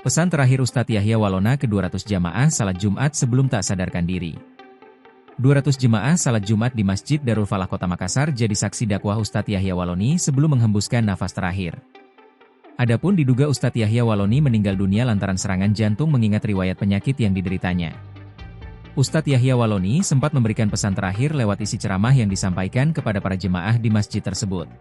Pesan terakhir Ustadz Yahya Walona ke 200 jamaah salat Jumat sebelum tak sadarkan diri. 200 jemaah salat Jumat di Masjid Darul Falah Kota Makassar jadi saksi dakwah Ustadz Yahya Waloni sebelum menghembuskan nafas terakhir. Adapun diduga Ustadz Yahya Waloni meninggal dunia lantaran serangan jantung mengingat riwayat penyakit yang dideritanya. Ustadz Yahya Waloni sempat memberikan pesan terakhir lewat isi ceramah yang disampaikan kepada para jemaah di masjid tersebut.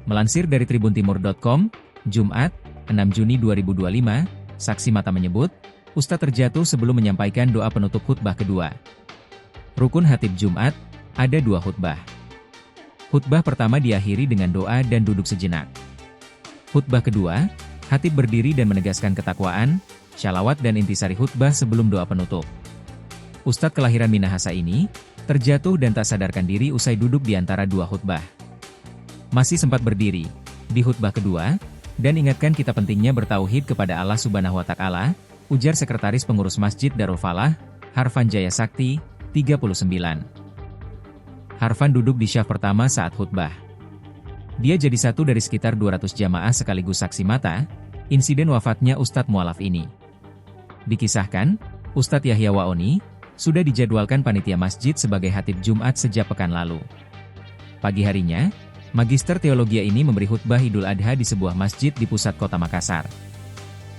Melansir dari tribuntimur.com, Jumat, 6 Juni 2025, saksi mata menyebut, Ustadz terjatuh sebelum menyampaikan doa penutup khutbah kedua. Rukun Khatib Jumat, ada 2 khutbah. Khutbah pertama diakhiri dengan doa dan duduk sejenak. Khutbah kedua, khatib berdiri dan menegaskan ketakwaan, syalawat dan intisari khutbah sebelum doa penutup. Ustadz kelahiran Minahasa ini, terjatuh dan tak sadarkan diri usai duduk di antara 2 khutbah. Masih sempat berdiri, di khutbah kedua, dan ingatkan kita pentingnya bertauhid kepada Allah Subhanahu wa Ta'ala, ujar Sekretaris Pengurus Masjid Darul Falah, Harfan Jaya Sakti, 39. Harfan duduk di syaf pertama saat khutbah. Dia jadi satu dari sekitar 200 jamaah sekaligus saksi mata, insiden wafatnya Ustadz Mualaf ini. Dikisahkan, Ustadz Yahya Waloni, sudah dijadwalkan panitia masjid sebagai khatib Jumat sejak pekan lalu. Pagi harinya, Magister Teologia ini memberi khutbah Idul Adha di sebuah masjid di pusat kota Makassar.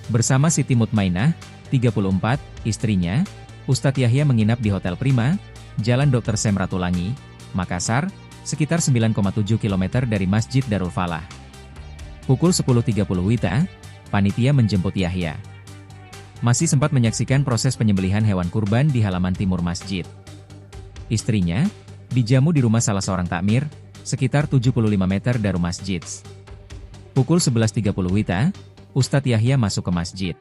Bersama Siti Mutmainah, 34, istrinya, Ustadz Yahya menginap di Hotel Prima, Jalan Dr. Sem Ratulangi, Makassar, sekitar 9,7 km dari Masjid Darul Falah. Pukul 10.30 WITA, panitia menjemput Yahya. Masih sempat menyaksikan proses penyembelihan hewan kurban di halaman timur masjid. Istrinya, dijamu di rumah salah seorang takmir, sekitar 75 meter dari masjid. Pukul 11.30 WITA, Ustadz Yahya masuk ke masjid.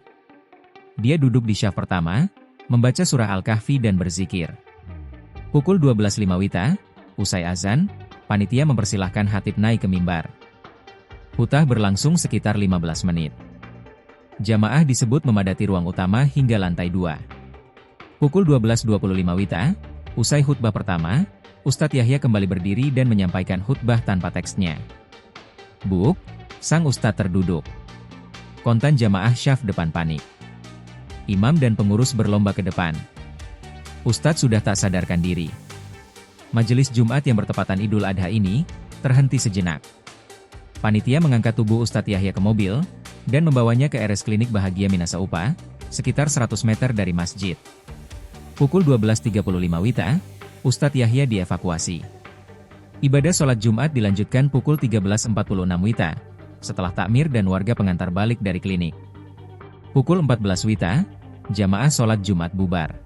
Dia duduk di syaf pertama, membaca surah Al-Kahfi dan berzikir. Pukul 12.05 WITA, usai azan, panitia mempersilahkan khatib naik ke mimbar. Khutbah berlangsung sekitar 15 menit. Jamaah disebut memadati ruang utama hingga lantai 2. Pukul 12.25 WITA, usai khutbah pertama, Ustadz Yahya kembali berdiri dan menyampaikan khutbah tanpa teksnya. Buk, sang Ustadz terduduk. Kontan jamaah syaf depan panik. Imam dan pengurus berlomba ke depan. Ustadz sudah tak sadarkan diri. Majelis Jumat yang bertepatan Idul Adha ini, terhenti sejenak. Panitia mengangkat tubuh Ustadz Yahya ke mobil, dan membawanya ke RS Klinik Bahagia Minasa UPA, sekitar 100 meter dari masjid. Pukul 12.35 WITA, Ustadz Yahya dievakuasi. Ibadah sholat Jumat dilanjutkan pukul 13.46 WITA, setelah takmir dan warga pengantar balik dari klinik. Pukul 14 WITA, jamaah sholat Jumat bubar.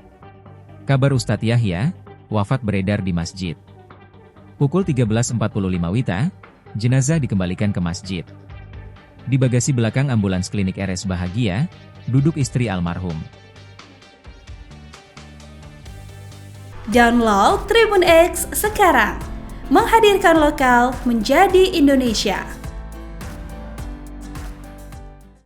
Kabar Ustadz Yahya, wafat beredar di masjid. Pukul 13.45 WITA, jenazah dikembalikan ke masjid. Di bagasi belakang ambulans klinik RS Bahagia, duduk istri almarhum. Download Tribun X sekarang, menghadirkan lokal menjadi Indonesia.